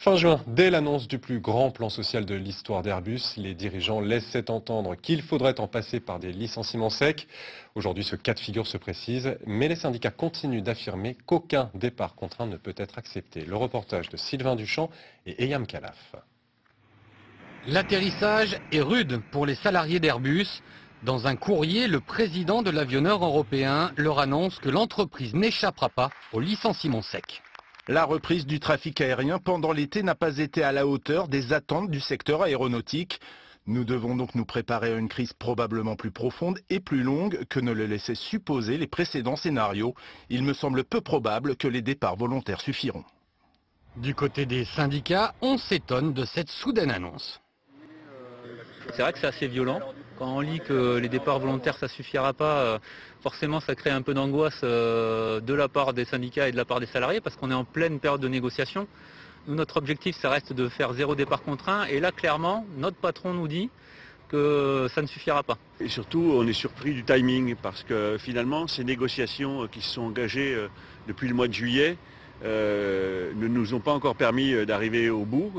Fin juin, dès l'annonce du plus grand plan social de l'histoire d'Airbus, les dirigeants laissaient entendre qu'il faudrait en passer par des licenciements secs. Aujourd'hui, ce cas de figure se précise, mais les syndicats continuent d'affirmer qu'aucun départ contraint ne peut être accepté. Le reportage de Sylvain Duchamp et Eyam Khalaf. L'atterrissage est rude pour les salariés d'Airbus. Dans un courrier, le président de l'avionneur européen leur annonce que l'entreprise n'échappera pas au licenciement sec. La reprise du trafic aérien pendant l'été n'a pas été à la hauteur des attentes du secteur aéronautique. Nous devons donc nous préparer à une crise probablement plus profonde et plus longue que ne le laissaient supposer les précédents scénarios. Il me semble peu probable que les départs volontaires suffiront. Du côté des syndicats, on s'étonne de cette soudaine annonce. C'est vrai que c'est assez violent. Quand on lit que les départs volontaires ça suffira pas, forcément ça crée un peu d'angoisse de la part des syndicats et de la part des salariés parce qu'on est en pleine période de négociation. Nous, notre objectif ça reste de faire 0 départ contraint et là clairement notre patron nous dit que ça ne suffira pas. Et surtout on est surpris du timing parce que finalement ces négociations qui se sont engagées depuis le mois de juillet ne nous ont pas encore permis d'arriver au bout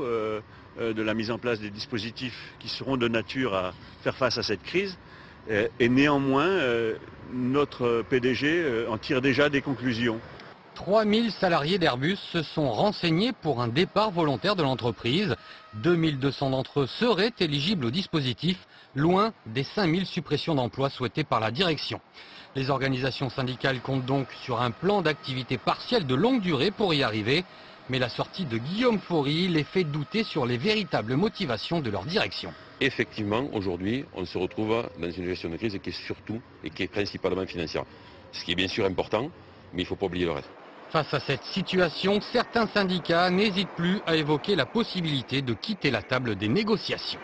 de la mise en place des dispositifs qui seront de nature à faire face à cette crise. Et néanmoins, notre PDG en tire déjà des conclusions. 3000 salariés d'Airbus se sont renseignés pour un départ volontaire de l'entreprise. 2200 d'entre eux seraient éligibles au dispositif, loin des 5000 suppressions d'emplois souhaitées par la direction. Les organisations syndicales comptent donc sur un plan d'activité partielle de longue durée pour y arriver. Mais la sortie de Guillaume Faury les fait douter sur les véritables motivations de leur direction. Effectivement, aujourd'hui, on se retrouve dans une gestion de crise qui est surtout et qui est principalement financière. Ce qui est bien sûr important, mais il ne faut pas oublier le reste. Face à cette situation, certains syndicats n'hésitent plus à évoquer la possibilité de quitter la table des négociations.